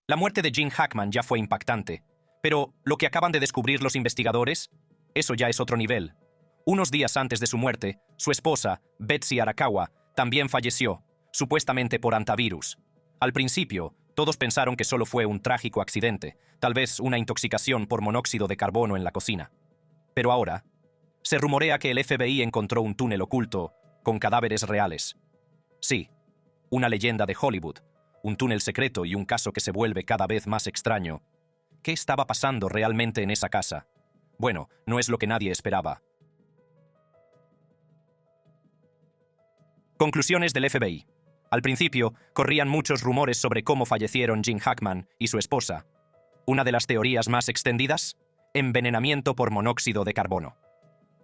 La muerte de Gene Hackman ya fue impactante, pero lo que acaban de descubrir los investigadores, eso ya es otro nivel. Unos días antes de su muerte, su esposa, Betsy Arakawa, también falleció, supuestamente por antivirus. Al principio, todos pensaron que solo fue un trágico accidente, tal vez una intoxicación por monóxido de carbono en la cocina. Pero ahora, se rumorea que el FBI encontró un túnel oculto con cadáveres reales. Sí, una leyenda de Hollywood, un túnel secreto y un caso que se vuelve cada vez más extraño. ¿Qué estaba pasando realmente en esa casa? Bueno, no es lo que nadie esperaba. Conclusiones del FBI. Al principio, corrían muchos rumores sobre cómo fallecieron Gene Hackman y su esposa. Una de las teorías más extendidas: envenenamiento por monóxido de carbono.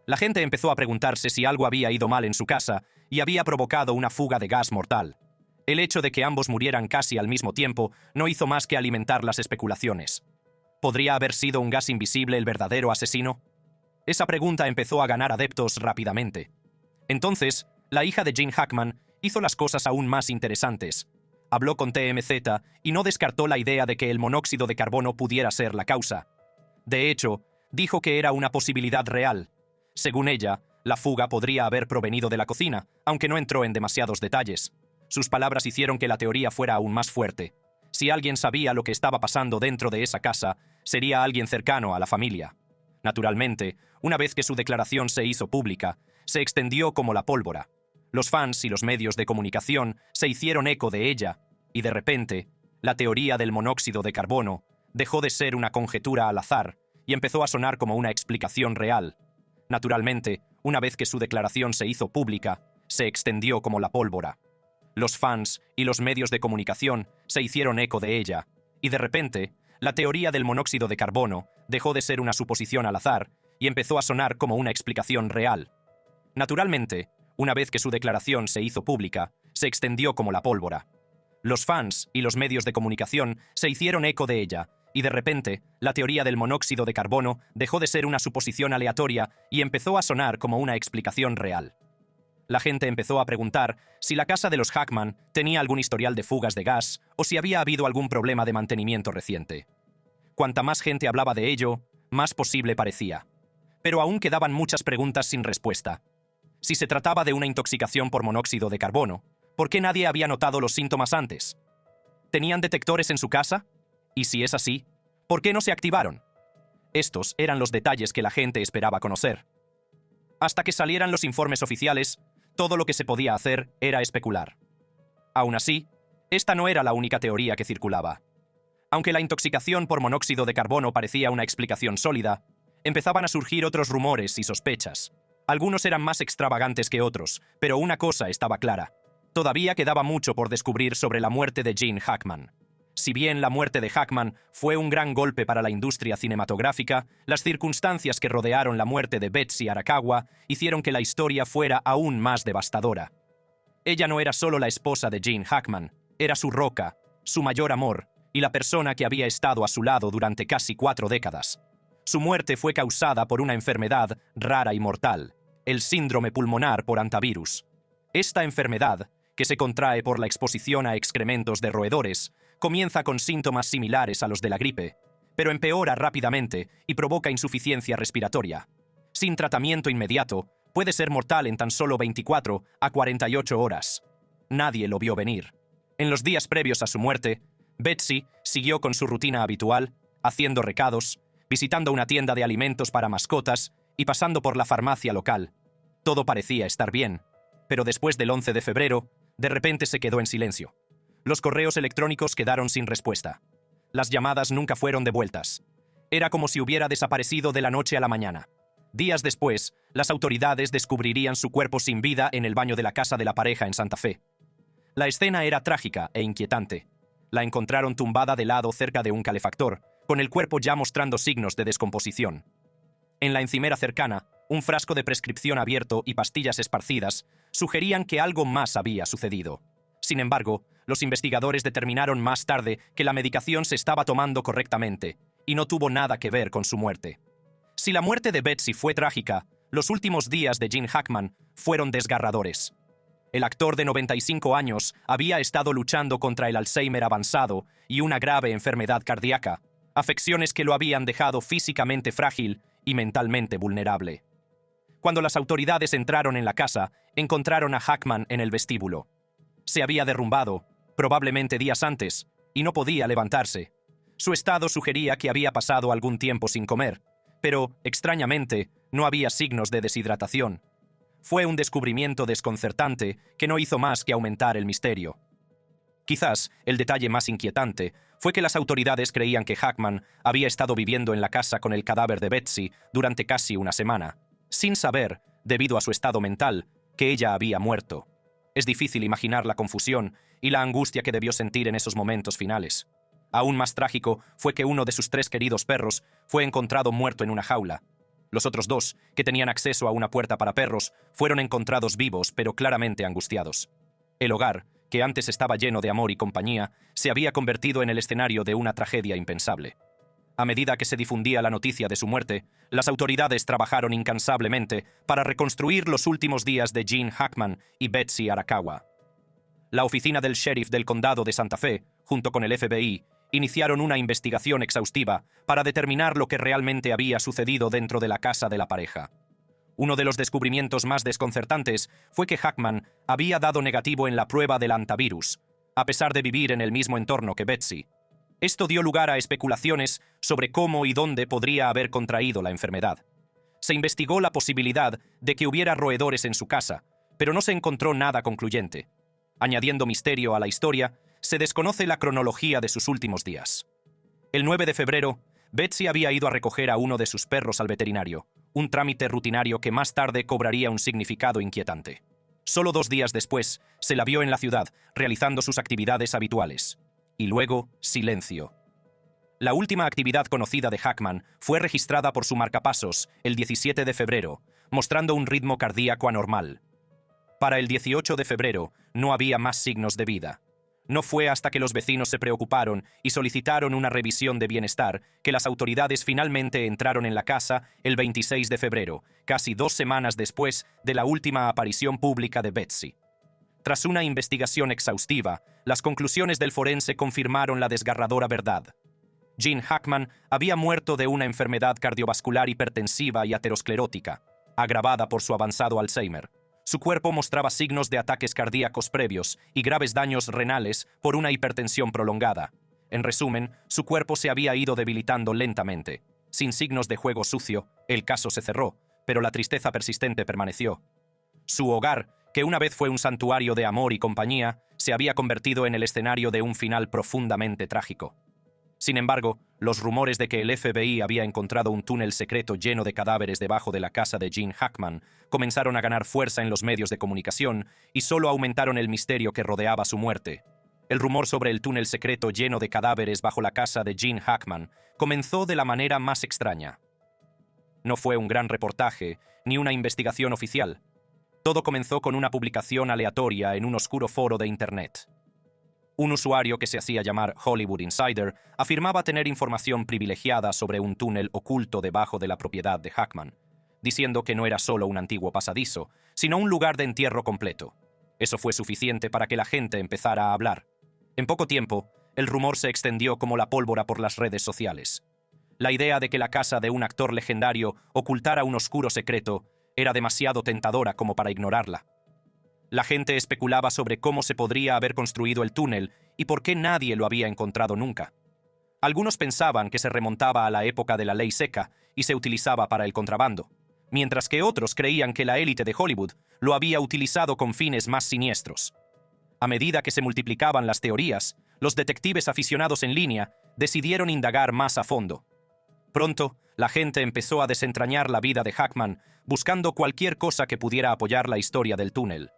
La gente empezó a preguntarse si algo había ido mal en su casa y había provocado una fuga de gas mortal. El hecho de que ambos murieran casi al mismo tiempo no hizo más que alimentar las especulaciones. ¿Podría haber sido un gas invisible el verdadero asesino? Esa pregunta empezó a ganar adeptos rápidamente. Entonces, la hija de Gene Hackman hizo las cosas aún más interesantes. Habló con TMZ y no descartó la idea de que el monóxido de carbono pudiera ser la causa. De hecho, dijo que era una posibilidad real. Según ella, la fuga podría haber provenido de la cocina, aunque no entró en demasiados detalles. Sus palabras hicieron que la teoría fuera aún más fuerte. Si alguien sabía lo que estaba pasando dentro de esa casa, sería alguien cercano a la familia. Naturalmente, una vez que su declaración se hizo pública, se extendió como la pólvora. Los fans y los medios de comunicación se hicieron eco de ella, y de repente, la teoría del monóxido de carbono dejó de ser una conjetura al azar y empezó a sonar como una explicación real. Naturalmente, una vez que su declaración se hizo pública, se extendió como la pólvora. Los fans y los medios de comunicación se hicieron eco de ella, y de repente, la teoría del monóxido de carbono dejó de ser una suposición al azar y empezó a sonar como una explicación real. Naturalmente, una vez que su declaración se hizo pública, se extendió como la pólvora. Los fans y los medios de comunicación se hicieron eco de ella, y de repente, la teoría del monóxido de carbono dejó de ser una suposición aleatoria y empezó a sonar como una explicación real. La gente empezó a preguntar si la casa de los Hackman tenía algún historial de fugas de gas o si había habido algún problema de mantenimiento reciente. Cuanta más gente hablaba de ello, más posible parecía. Pero aún quedaban muchas preguntas sin respuesta. Si se trataba de una intoxicación por monóxido de carbono, ¿por qué nadie había notado los síntomas antes? ¿Tenían detectores en su casa? Y si es así, ¿por qué no se activaron? Estos eran los detalles que la gente esperaba conocer. Hasta que salieran los informes oficiales, todo lo que se podía hacer era especular. Aún así, esta no era la única teoría que circulaba. Aunque la intoxicación por monóxido de carbono parecía una explicación sólida, empezaban a surgir otros rumores y sospechas. Algunos eran más extravagantes que otros, pero una cosa estaba clara. Todavía quedaba mucho por descubrir sobre la muerte de Gene Hackman. Si bien la muerte de Hackman fue un gran golpe para la industria cinematográfica, las circunstancias que rodearon la muerte de Betsy Arakawa hicieron que la historia fuera aún más devastadora. Ella no era solo la esposa de Gene Hackman, era su roca, su mayor amor y la persona que había estado a su lado durante casi 4 décadas. Su muerte fue causada por una enfermedad rara y mortal, el síndrome pulmonar por antivirus. Esta enfermedad, que se contrae por la exposición a excrementos de roedores, comienza con síntomas similares a los de la gripe, pero empeora rápidamente y provoca insuficiencia respiratoria. Sin tratamiento inmediato, puede ser mortal en tan solo 24 a 48 horas. Nadie lo vio venir. En los días previos a su muerte, Betsy siguió con su rutina habitual, haciendo recados, visitando una tienda de alimentos para mascotas y pasando por la farmacia local. Todo parecía estar bien, pero después del 11 de febrero, de repente se quedó en silencio. Los correos electrónicos quedaron sin respuesta. Las llamadas nunca fueron devueltas. Era como si hubiera desaparecido de la noche a la mañana. Días después, las autoridades descubrirían su cuerpo sin vida en el baño de la casa de la pareja en Santa Fe. La escena era trágica e inquietante. La encontraron tumbada de lado cerca de un calefactor, con el cuerpo ya mostrando signos de descomposición. En la encimera cercana, un frasco de prescripción abierto y pastillas esparcidas sugerían que algo más había sucedido. Sin embargo, los investigadores determinaron más tarde que la medicación se estaba tomando correctamente y no tuvo nada que ver con su muerte. Si la muerte de Betsy fue trágica, los últimos días de Gene Hackman fueron desgarradores. El actor de 95 años había estado luchando contra el Alzheimer avanzado y una grave enfermedad cardíaca, afecciones que lo habían dejado físicamente frágil y mentalmente vulnerable. Cuando las autoridades entraron en la casa, encontraron a Hackman en el vestíbulo. Se había derrumbado, probablemente días antes, y no podía levantarse. Su estado sugería que había pasado algún tiempo sin comer, pero, extrañamente, no había signos de deshidratación. Fue un descubrimiento desconcertante que no hizo más que aumentar el misterio. Quizás el detalle más inquietante fue que las autoridades creían que Hackman había estado viviendo en la casa con el cadáver de Betsy durante casi una semana, sin saber, debido a su estado mental, que ella había muerto. Es difícil imaginar la confusión y la angustia que debió sentir en esos momentos finales. Aún más trágico fue que uno de sus 3 queridos perros fue encontrado muerto en una jaula. Los otros 2, que tenían acceso a una puerta para perros, fueron encontrados vivos pero claramente angustiados. El hogar, que antes estaba lleno de amor y compañía, se había convertido en el escenario de una tragedia impensable. A medida que se difundía la noticia de su muerte, las autoridades trabajaron incansablemente para reconstruir los últimos días de Gene Hackman y Betsy Arakawa. La oficina del sheriff del condado de Santa Fe, junto con el FBI, iniciaron una investigación exhaustiva para determinar lo que realmente había sucedido dentro de la casa de la pareja. Uno de los descubrimientos más desconcertantes fue que Hackman había dado negativo en la prueba del antivirus, a pesar de vivir en el mismo entorno que Betsy. Esto dio lugar a especulaciones sobre cómo y dónde podría haber contraído la enfermedad. Se investigó la posibilidad de que hubiera roedores en su casa, pero no se encontró nada concluyente. Añadiendo misterio a la historia, se desconoce la cronología de sus últimos días. El 9 de febrero, Betsy había ido a recoger a uno de sus perros al veterinario, un trámite rutinario que más tarde cobraría un significado inquietante. Solo 2 días después, se la vio en la ciudad, realizando sus actividades habituales. Y luego, silencio. La última actividad conocida de Hackman fue registrada por su marcapasos el 17 de febrero, mostrando un ritmo cardíaco anormal. Para el 18 de febrero, no había más signos de vida. No fue hasta que los vecinos se preocuparon y solicitaron una revisión de bienestar que las autoridades finalmente entraron en la casa el 26 de febrero, casi 2 semanas después de la última aparición pública de Betsy. Tras una investigación exhaustiva, las conclusiones del forense confirmaron la desgarradora verdad. Gene Hackman había muerto de una enfermedad cardiovascular hipertensiva y aterosclerótica, agravada por su avanzado Alzheimer. Su cuerpo mostraba signos de ataques cardíacos previos y graves daños renales por una hipertensión prolongada. En resumen, su cuerpo se había ido debilitando lentamente. Sin signos de juego sucio, el caso se cerró, pero la tristeza persistente permaneció. Su hogar, que una vez fue un santuario de amor y compañía, se había convertido en el escenario de un final profundamente trágico. Sin embargo, los rumores de que el FBI había encontrado un túnel secreto lleno de cadáveres debajo de la casa de Gene Hackman comenzaron a ganar fuerza en los medios de comunicación y solo aumentaron el misterio que rodeaba su muerte. El rumor sobre el túnel secreto lleno de cadáveres bajo la casa de Gene Hackman comenzó de la manera más extraña. No fue un gran reportaje ni una investigación oficial. Todo comenzó con una publicación aleatoria en un oscuro foro de Internet. Un usuario que se hacía llamar Hollywood Insider afirmaba tener información privilegiada sobre un túnel oculto debajo de la propiedad de Hackman, diciendo que no era solo un antiguo pasadizo, sino un lugar de entierro completo. Eso fue suficiente para que la gente empezara a hablar. En poco tiempo, el rumor se extendió como la pólvora por las redes sociales. La idea de que la casa de un actor legendario ocultara un oscuro secreto era demasiado tentadora como para ignorarla. La gente especulaba sobre cómo se podría haber construido el túnel y por qué nadie lo había encontrado nunca. Algunos pensaban que se remontaba a la época de la ley seca y se utilizaba para el contrabando, mientras que otros creían que la élite de Hollywood lo había utilizado con fines más siniestros. A medida que se multiplicaban las teorías, los detectives aficionados en línea decidieron indagar más a fondo. Pronto, la gente empezó a desentrañar la vida de Hackman, buscando cualquier cosa que pudiera apoyar la historia del túnel.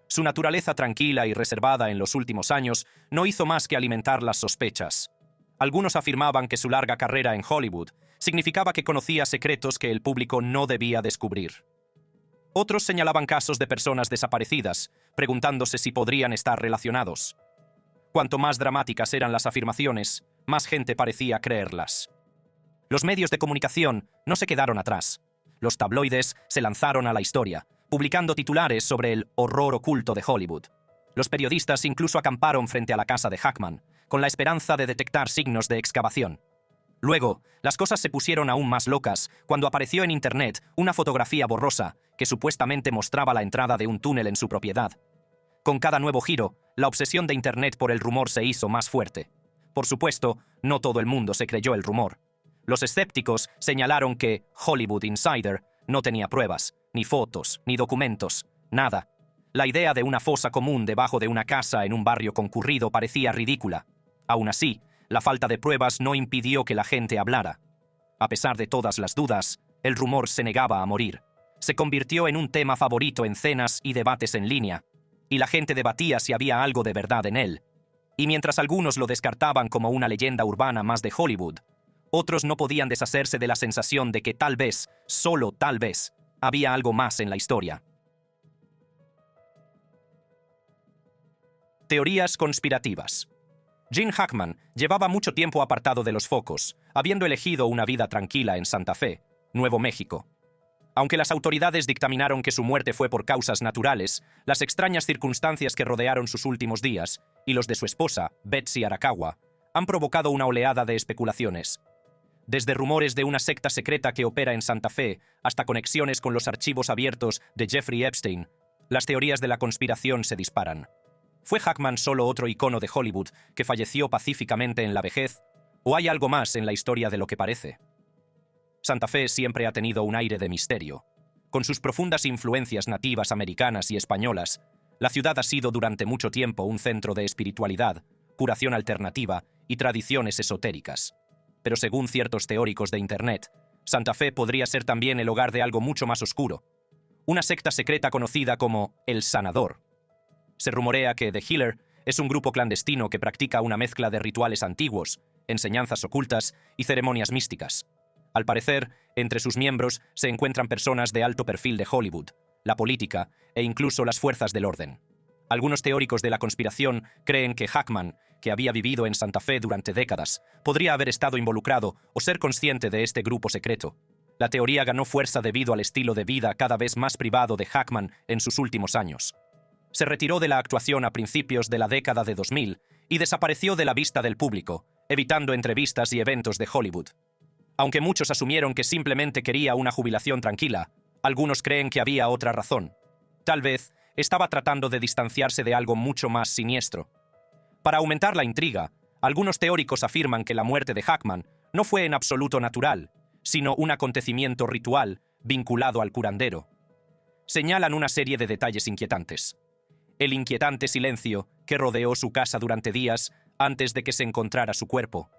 Su naturaleza tranquila y reservada en los últimos años no hizo más que alimentar las sospechas. Algunos afirmaban que su larga carrera en Hollywood significaba que conocía secretos que el público no debía descubrir. Otros señalaban casos de personas desaparecidas, preguntándose si podrían estar relacionados. Cuanto más dramáticas eran las afirmaciones, más gente parecía creerlas. Los medios de comunicación no se quedaron atrás. Los tabloides se lanzaron a la historia, publicando titulares sobre el horror oculto de Hollywood. Los periodistas incluso acamparon frente a la casa de Hackman, con la esperanza de detectar signos de excavación. Luego, las cosas se pusieron aún más locas cuando apareció en Internet una fotografía borrosa que supuestamente mostraba la entrada de un túnel en su propiedad. Con cada nuevo giro, la obsesión de Internet por el rumor se hizo más fuerte. Por supuesto, no todo el mundo se creyó el rumor. Los escépticos señalaron que Hollywood Insider no tenía pruebas, ni fotos, ni documentos, nada. La idea de una fosa común debajo de una casa en un barrio concurrido parecía ridícula. Aún así, la falta de pruebas no impidió que la gente hablara. A pesar de todas las dudas, el rumor se negaba a morir. Se convirtió en un tema favorito en cenas y debates en línea, y la gente debatía si había algo de verdad en él. Y mientras algunos lo descartaban como una leyenda urbana más de Hollywood, otros no podían deshacerse de la sensación de que tal vez, solo tal vez, había algo más en la historia. Teorías conspirativas. Gene Hackman llevaba mucho tiempo apartado de los focos, habiendo elegido una vida tranquila en Santa Fe, Nuevo México. Aunque las autoridades dictaminaron que su muerte fue por causas naturales, las extrañas circunstancias que rodearon sus últimos días, y los de su esposa, Betsy Arakawa, han provocado una oleada de especulaciones. Desde rumores de una secta secreta que opera en Santa Fe hasta conexiones con los archivos abiertos de Jeffrey Epstein, las teorías de la conspiración se disparan. ¿Fue Hackman solo otro icono de Hollywood que falleció pacíficamente en la vejez? ¿O hay algo más en la historia de lo que parece? Santa Fe siempre ha tenido un aire de misterio. Con sus profundas influencias nativas americanas y españolas, la ciudad ha sido durante mucho tiempo un centro de espiritualidad, curación alternativa y tradiciones esotéricas. Pero según ciertos teóricos de Internet, Santa Fe podría ser también el hogar de algo mucho más oscuro. Una secta secreta conocida como El Sanador. Se rumorea que The Healer es un grupo clandestino que practica una mezcla de rituales antiguos, enseñanzas ocultas y ceremonias místicas. Al parecer, entre sus miembros se encuentran personas de alto perfil de Hollywood, la política e incluso las fuerzas del orden. Algunos teóricos de la conspiración creen que Hackman, que había vivido en Santa Fe durante décadas, podría haber estado involucrado o ser consciente de este grupo secreto. La teoría ganó fuerza debido al estilo de vida cada vez más privado de Hackman en sus últimos años. Se retiró de la actuación a principios de la década de 2000 y desapareció de la vista del público, evitando entrevistas y eventos de Hollywood. Aunque muchos asumieron que simplemente quería una jubilación tranquila, algunos creen que había otra razón. Tal vez estaba tratando de distanciarse de algo mucho más siniestro. Para aumentar la intriga, algunos teóricos afirman que la muerte de Hackman no fue en absoluto natural, sino un acontecimiento ritual vinculado al curandero. Señalan una serie de detalles inquietantes. El inquietante silencio que rodeó su casa durante días antes de que se encontrara su cuerpo.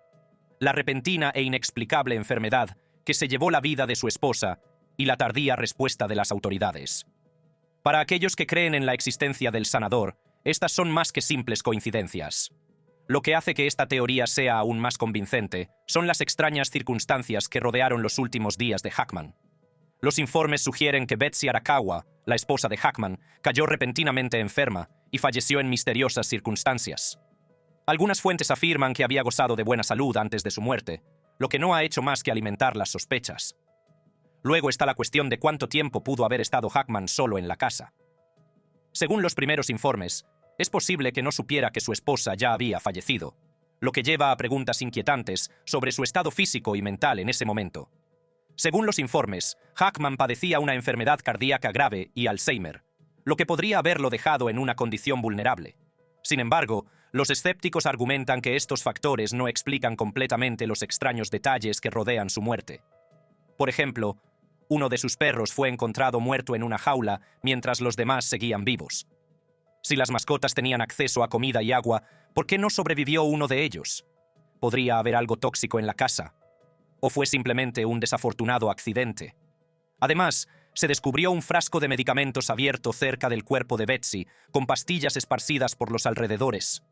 La repentina e inexplicable enfermedad que se llevó la vida de su esposa y la tardía respuesta de las autoridades. Para aquellos que creen en la existencia del sanador, estas son más que simples coincidencias. Lo que hace que esta teoría sea aún más convincente son las extrañas circunstancias que rodearon los últimos días de Hackman. Los informes sugieren que Betsy Arakawa, la esposa de Hackman, cayó repentinamente enferma y falleció en misteriosas circunstancias. Algunas fuentes afirman que había gozado de buena salud antes de su muerte, lo que no ha hecho más que alimentar las sospechas. Luego está la cuestión de cuánto tiempo pudo haber estado Hackman solo en la casa. Según los primeros informes, es posible que no supiera que su esposa ya había fallecido, lo que lleva a preguntas inquietantes sobre su estado físico y mental en ese momento. Según los informes, Hackman padecía una enfermedad cardíaca grave y Alzheimer, lo que podría haberlo dejado en una condición vulnerable. Sin embargo, los escépticos argumentan que estos factores no explican completamente los extraños detalles que rodean su muerte. Por ejemplo, uno de sus perros fue encontrado muerto en una jaula mientras los demás seguían vivos. Si las mascotas tenían acceso a comida y agua, ¿por qué no sobrevivió uno de ellos? ¿Podría haber algo tóxico en la casa? ¿O fue simplemente un desafortunado accidente? Además, se descubrió un frasco de medicamentos abierto cerca del cuerpo de Betsy, con pastillas esparcidas por los alrededores.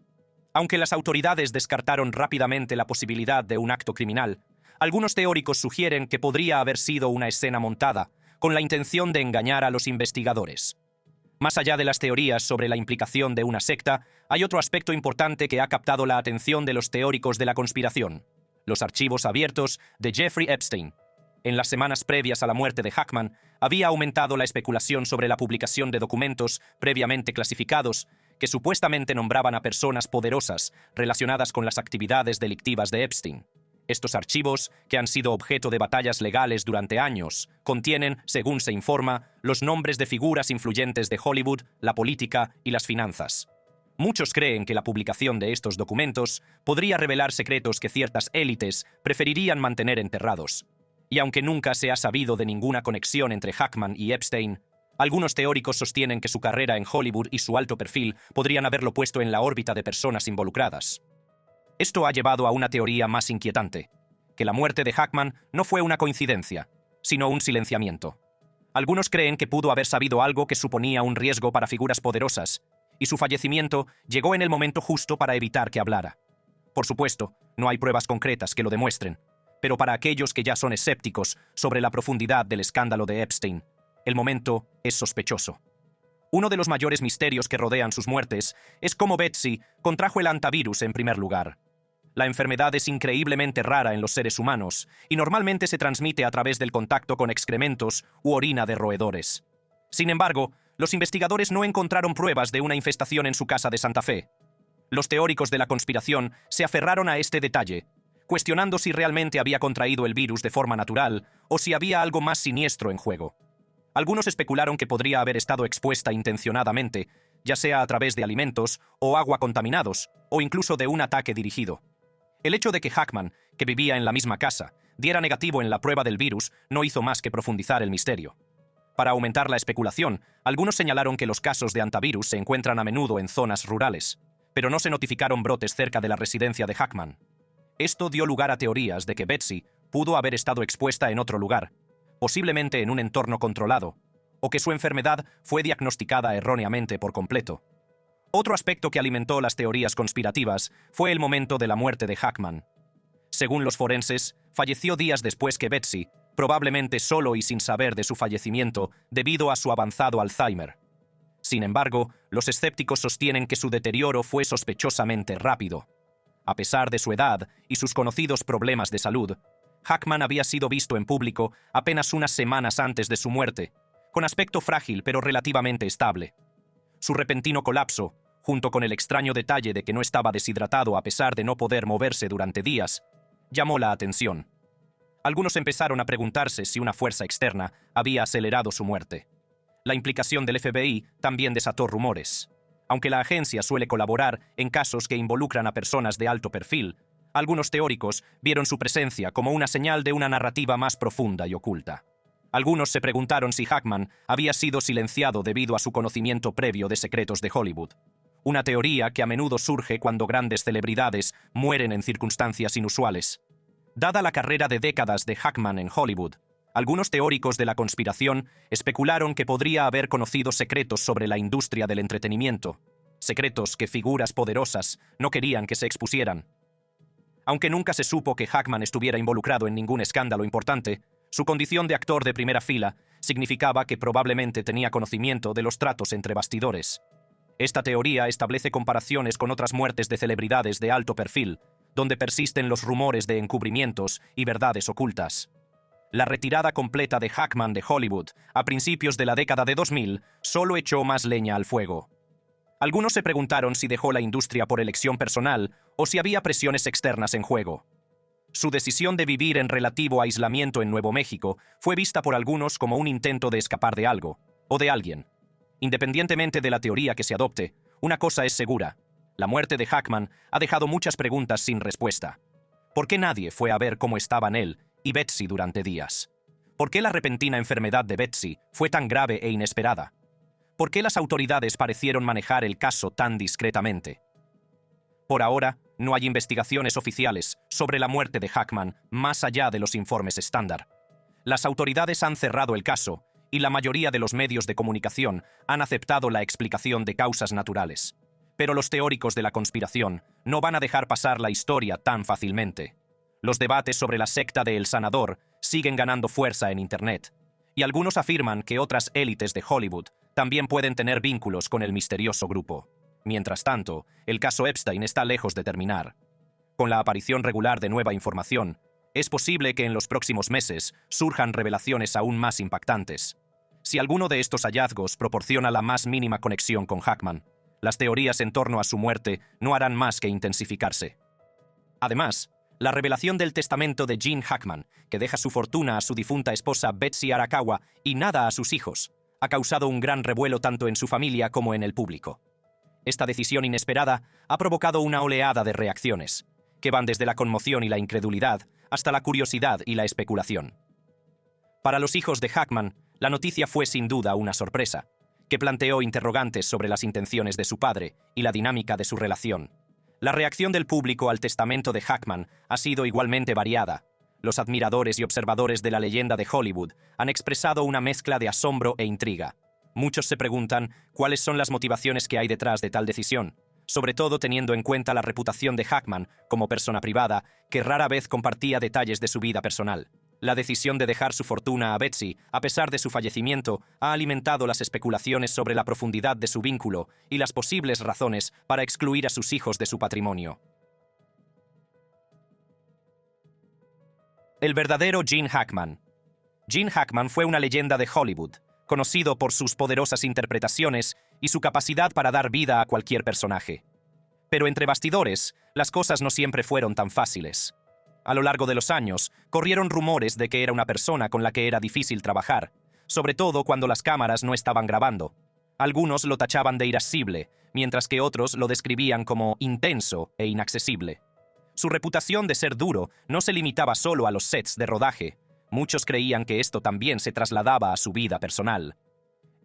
Aunque las autoridades descartaron rápidamente la posibilidad de un acto criminal, algunos teóricos sugieren que podría haber sido una escena montada, con la intención de engañar a los investigadores. Más allá de las teorías sobre la implicación de una secta, hay otro aspecto importante que ha captado la atención de los teóricos de la conspiración: los archivos abiertos de Jeffrey Epstein. En las semanas previas a la muerte de Hackman, había aumentado la especulación sobre la publicación de documentos previamente clasificados que supuestamente nombraban a personas poderosas relacionadas con las actividades delictivas de Epstein. Estos archivos, que han sido objeto de batallas legales durante años, contienen, según se informa, los nombres de figuras influyentes de Hollywood, la política y las finanzas. Muchos creen que la publicación de estos documentos podría revelar secretos que ciertas élites preferirían mantener enterrados. Y aunque nunca se ha sabido de ninguna conexión entre Hackman y Epstein, algunos teóricos sostienen que su carrera en Hollywood y su alto perfil podrían haberlo puesto en la órbita de personas involucradas. Esto ha llevado a una teoría más inquietante, que la muerte de Hackman no fue una coincidencia, sino un silenciamiento. Algunos creen que pudo haber sabido algo que suponía un riesgo para figuras poderosas, y su fallecimiento llegó en el momento justo para evitar que hablara. Por supuesto, no hay pruebas concretas que lo demuestren, pero para aquellos que ya son escépticos sobre la profundidad del escándalo de Epstein, el momento es sospechoso. Uno de los mayores misterios que rodean sus muertes es cómo Betsy contrajo el hantavirus en primer lugar. La enfermedad es increíblemente rara en los seres humanos y normalmente se transmite a través del contacto con excrementos u orina de roedores. Sin embargo, los investigadores no encontraron pruebas de una infestación en su casa de Santa Fe. Los teóricos de la conspiración se aferraron a este detalle, cuestionando si realmente había contraído el virus de forma natural o si había algo más siniestro en juego. Algunos especularon que podría haber estado expuesta intencionadamente, ya sea a través de alimentos o agua contaminados, o incluso de un ataque dirigido. El hecho de que Hackman, que vivía en la misma casa, diera negativo en la prueba del virus no hizo más que profundizar el misterio. Para aumentar la especulación, algunos señalaron que los casos de hantavirus se encuentran a menudo en zonas rurales, pero no se notificaron brotes cerca de la residencia de Hackman. Esto dio lugar a teorías de que Betsy pudo haber estado expuesta en otro lugar, posiblemente en un entorno controlado, o que su enfermedad fue diagnosticada erróneamente por completo. Otro aspecto que alimentó las teorías conspirativas fue el momento de la muerte de Hackman. Según los forenses, falleció días después que Betsy, probablemente solo y sin saber de su fallecimiento debido a su avanzado Alzheimer. Sin embargo, los escépticos sostienen que su deterioro fue sospechosamente rápido. A pesar de su edad y sus conocidos problemas de salud, Hackman había sido visto en público apenas unas semanas antes de su muerte, con aspecto frágil pero relativamente estable. Su repentino colapso, junto con el extraño detalle de que no estaba deshidratado a pesar de no poder moverse durante días, llamó la atención. Algunos empezaron a preguntarse si una fuerza externa había acelerado su muerte. La implicación del FBI también desató rumores. Aunque la agencia suele colaborar en casos que involucran a personas de alto perfil, algunos teóricos vieron su presencia como una señal de una narrativa más profunda y oculta. Algunos se preguntaron si Hackman había sido silenciado debido a su conocimiento previo de secretos de Hollywood. Una teoría que a menudo surge cuando grandes celebridades mueren en circunstancias inusuales. Dada la carrera de décadas de Hackman en Hollywood, algunos teóricos de la conspiración especularon que podría haber conocido secretos sobre la industria del entretenimiento, secretos que figuras poderosas no querían que se expusieran. Aunque nunca se supo que Hackman estuviera involucrado en ningún escándalo importante, su condición de actor de primera fila significaba que probablemente tenía conocimiento de los tratos entre bastidores. Esta teoría establece comparaciones con otras muertes de celebridades de alto perfil, donde persisten los rumores de encubrimientos y verdades ocultas. La retirada completa de Hackman de Hollywood a principios de la década de 2000 solo echó más leña al fuego. Algunos se preguntaron si dejó la industria por elección personal o si había presiones externas en juego. Su decisión de vivir en relativo aislamiento en Nuevo México fue vista por algunos como un intento de escapar de algo, o de alguien. Independientemente de la teoría que se adopte, una cosa es segura: la muerte de Hackman ha dejado muchas preguntas sin respuesta. ¿Por qué nadie fue a ver cómo estaban él y Betsy durante días? ¿Por qué la repentina enfermedad de Betsy fue tan grave e inesperada? ¿Por qué las autoridades parecieron manejar el caso tan discretamente? Por ahora, no hay investigaciones oficiales sobre la muerte de Hackman más allá de los informes estándar. Las autoridades han cerrado el caso y la mayoría de los medios de comunicación han aceptado la explicación de causas naturales. Pero los teóricos de la conspiración no van a dejar pasar la historia tan fácilmente. Los debates sobre la secta de El Sanador siguen ganando fuerza en Internet, y algunos afirman que otras élites de Hollywood también pueden tener vínculos con el misterioso grupo. Mientras tanto, el caso Epstein está lejos de terminar. Con la aparición regular de nueva información, Es posible que en los próximos meses surjan revelaciones aún más impactantes. Si alguno de estos hallazgos proporciona la más mínima conexión con Hackman, las teorías en torno a su muerte no harán más que intensificarse. Además, la revelación del testamento de Gene Hackman, que deja su fortuna a su difunta esposa Betsy Arakawa y nada a sus hijos, ha causado un gran revuelo tanto en su familia como en el público. Esta decisión inesperada ha provocado una oleada de reacciones, que van desde la conmoción y la incredulidad hasta la curiosidad y la especulación. Para los hijos de Hackman, la noticia fue sin duda una sorpresa, que planteó interrogantes sobre las intenciones de su padre y la dinámica de su relación. La reacción del público al testamento de Hackman ha sido igualmente variada. Los admiradores y observadores de la leyenda de Hollywood han expresado una mezcla de asombro e intriga. Muchos se preguntan cuáles son las motivaciones que hay detrás de tal decisión, sobre todo teniendo en cuenta la reputación de Hackman como persona privada, que rara vez compartía detalles de su vida personal. La decisión de dejar su fortuna a Betsy, a pesar de su fallecimiento, ha alimentado las especulaciones sobre la profundidad de su vínculo y las posibles razones para excluir a sus hijos de su patrimonio. El verdadero Gene Hackman. Gene Hackman fue una leyenda de Hollywood, conocido por sus poderosas interpretaciones y su capacidad para dar vida a cualquier personaje. Pero entre bastidores, las cosas no siempre fueron tan fáciles. A lo largo de los años, corrieron rumores de que era una persona con la que era difícil trabajar, sobre todo cuando las cámaras no estaban grabando. Algunos lo tachaban de irascible, mientras que otros lo describían como intenso e inaccesible. Su reputación de ser duro no se limitaba solo a los sets de rodaje. Muchos creían que esto también se trasladaba a su vida personal.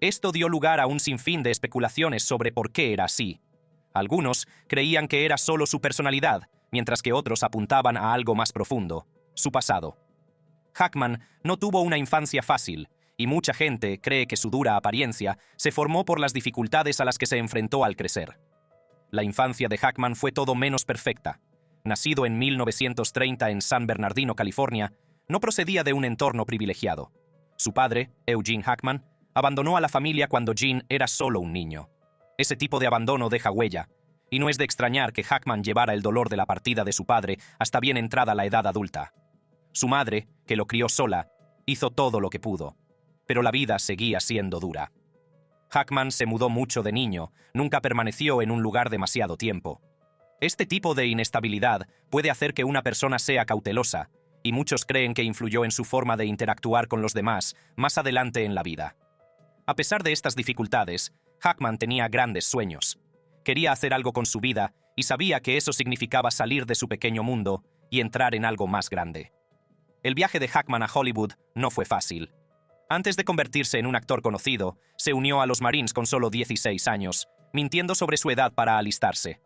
Esto dio lugar a un sinfín de especulaciones sobre por qué era así. Algunos creían que era solo su personalidad, mientras que otros apuntaban a algo más profundo, su pasado. Hackman no tuvo una infancia fácil, y mucha gente cree que su dura apariencia se formó por las dificultades a las que se enfrentó al crecer. La infancia de Hackman fue todo menos perfecta. Nacido en 1930 en San Bernardino, California, no procedía de un entorno privilegiado. Su padre, Eugene Hackman, abandonó a la familia cuando Gene era solo un niño. Ese tipo de abandono deja huella, y no es de extrañar que Hackman llevara el dolor de la partida de su padre hasta bien entrada la edad adulta. Su madre, que lo crió sola, hizo todo lo que pudo, pero la vida seguía siendo dura. Hackman se mudó mucho de niño, nunca permaneció en un lugar demasiado tiempo. Este tipo de inestabilidad puede hacer que una persona sea cautelosa, y muchos creen que influyó en su forma de interactuar con los demás más adelante en la vida. A pesar de estas dificultades, Hackman tenía grandes sueños. Quería hacer algo con su vida y sabía que eso significaba salir de su pequeño mundo y entrar en algo más grande. El viaje de Hackman a Hollywood no fue fácil. Antes de convertirse en un actor conocido, se unió a los Marines con solo 16 años, mintiendo sobre su edad para alistarse.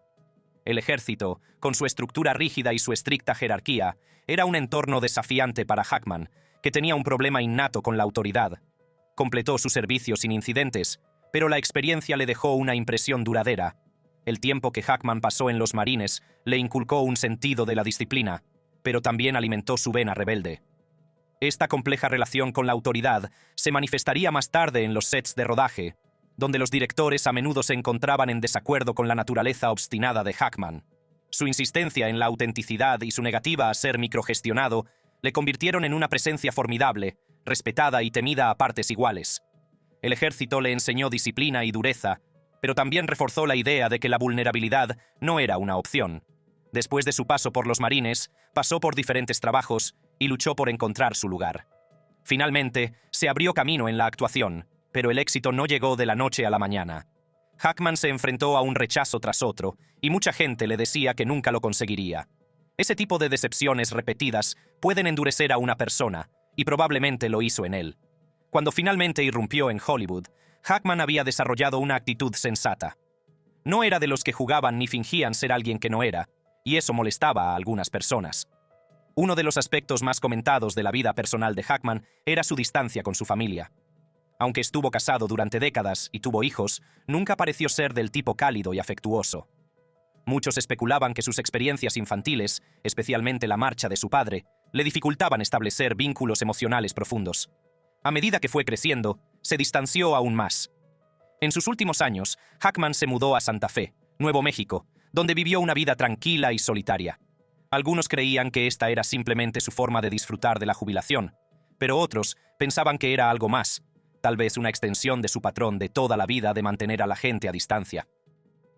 El ejército, con su estructura rígida y su estricta jerarquía, era un entorno desafiante para Hackman, que tenía un problema innato con la autoridad. Completó su servicio sin incidentes, pero la experiencia le dejó una impresión duradera. El tiempo que Hackman pasó en los Marines le inculcó un sentido de la disciplina, pero también alimentó su vena rebelde. Esta compleja relación con la autoridad se manifestaría más tarde en los sets de rodaje, donde los directores a menudo se encontraban en desacuerdo con la naturaleza obstinada de Hackman. Su insistencia en la autenticidad y su negativa a ser microgestionado le convirtieron en una presencia formidable, respetada y temida a partes iguales. El ejército le enseñó disciplina y dureza, pero también reforzó la idea de que la vulnerabilidad no era una opción. Después de su paso por los Marines, pasó por diferentes trabajos y luchó por encontrar su lugar. Finalmente, se abrió camino en la actuación, pero el éxito no llegó de la noche a la mañana. Hackman se enfrentó a un rechazo tras otro, y mucha gente le decía que nunca lo conseguiría. Ese tipo de decepciones repetidas pueden endurecer a una persona, y probablemente lo hizo en él. Cuando finalmente irrumpió en Hollywood, Hackman había desarrollado una actitud sensata. No era de los que jugaban ni fingían ser alguien que no era, y eso molestaba a algunas personas. Uno de los aspectos más comentados de la vida personal de Hackman era su distancia con su familia. Aunque estuvo casado durante décadas y tuvo hijos, nunca pareció ser del tipo cálido y afectuoso. Muchos especulaban que sus experiencias infantiles, especialmente la marcha de su padre, le dificultaban establecer vínculos emocionales profundos. A medida que fue creciendo, se distanció aún más. En sus últimos años, Hackman se mudó a Santa Fe, Nuevo México, donde vivió una vida tranquila y solitaria. Algunos creían que esta era simplemente su forma de disfrutar de la jubilación, pero otros pensaban que era algo más, tal vez una extensión de su patrón de toda la vida de mantener a la gente a distancia.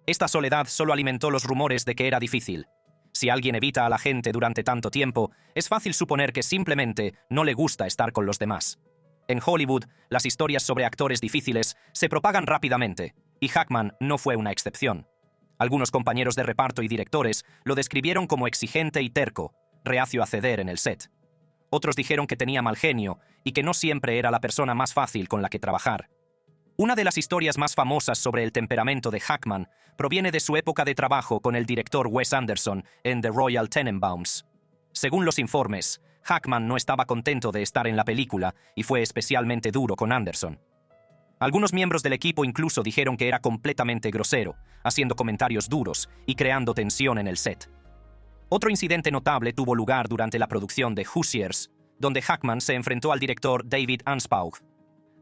Esta soledad solo alimentó los rumores de que era difícil. Si alguien evita a la gente durante tanto tiempo, es fácil suponer que simplemente no le gusta estar con los demás. En Hollywood, las historias sobre actores difíciles se propagan rápidamente, y Hackman no fue una excepción. Algunos compañeros de reparto y directores lo describieron como exigente y terco, reacio a ceder en el set. Otros dijeron que tenía mal genio y que no siempre era la persona más fácil con la que trabajar. Una de las historias más famosas sobre el temperamento de Hackman proviene de su época de trabajo con el director Wes Anderson en The Royal Tenenbaums. Según los informes, Hackman no estaba contento de estar en la película y fue especialmente duro con Anderson. Algunos miembros del equipo incluso dijeron que era completamente grosero, haciendo comentarios duros y creando tensión en el set. Otro incidente notable tuvo lugar durante la producción de Hoosiers, donde Hackman se enfrentó al director David Anspaugh.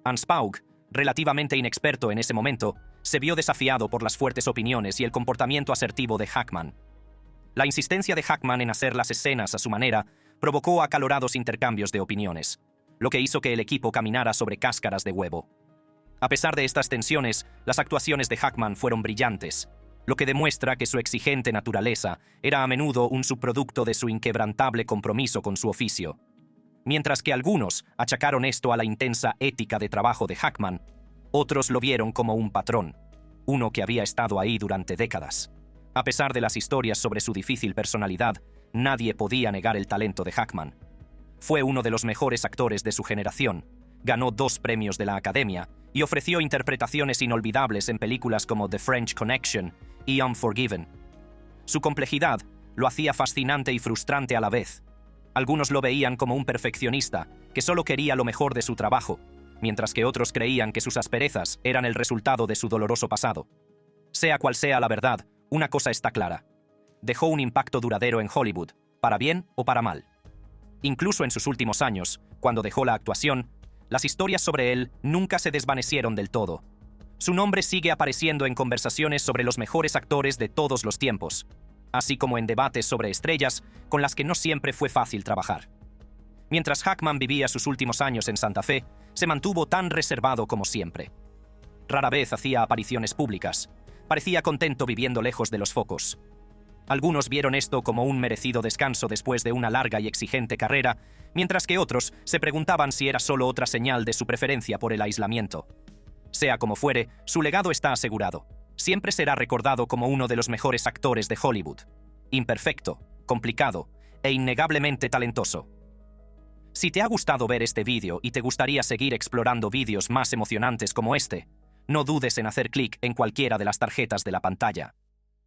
Anspaugh, relativamente inexperto en ese momento, se vio desafiado por las fuertes opiniones y el comportamiento asertivo de Hackman. La insistencia de Hackman en hacer las escenas a su manera provocó acalorados intercambios de opiniones, lo que hizo que el equipo caminara sobre cáscaras de huevo. A pesar de estas tensiones, las actuaciones de Hackman fueron brillantes, lo que demuestra que su exigente naturaleza era a menudo un subproducto de su inquebrantable compromiso con su oficio. Mientras que algunos achacaron esto a la intensa ética de trabajo de Hackman, otros lo vieron como un patrón, uno que había estado ahí durante décadas. A pesar de las historias sobre su difícil personalidad, nadie podía negar el talento de Hackman. Fue uno de los mejores actores de su generación, ganó 2 premios de la Academia y ofreció interpretaciones inolvidables en películas como The French Connection y Unforgiven. Su complejidad lo hacía fascinante y frustrante a la vez. Algunos lo veían como un perfeccionista que solo quería lo mejor de su trabajo, mientras que otros creían que sus asperezas eran el resultado de su doloroso pasado. Sea cual sea la verdad, una cosa está clara: dejó un impacto duradero en Hollywood, para bien o para mal. Incluso en sus últimos años, cuando dejó la actuación, las historias sobre él nunca se desvanecieron del todo. Su nombre sigue apareciendo en conversaciones sobre los mejores actores de todos los tiempos, así como en debates sobre estrellas con las que no siempre fue fácil trabajar. Mientras Hackman vivía sus últimos años en Santa Fe, se mantuvo tan reservado como siempre. Rara vez hacía apariciones públicas. Parecía contento viviendo lejos de los focos. Algunos vieron esto como un merecido descanso después de una larga y exigente carrera, mientras que otros se preguntaban si era solo otra señal de su preferencia por el aislamiento. Sea como fuere, su legado está asegurado. Siempre será recordado como uno de los mejores actores de Hollywood. Imperfecto, complicado e innegablemente talentoso. Si te ha gustado ver este vídeo y te gustaría seguir explorando vídeos más emocionantes como este, no dudes en hacer clic en cualquiera de las tarjetas de la pantalla.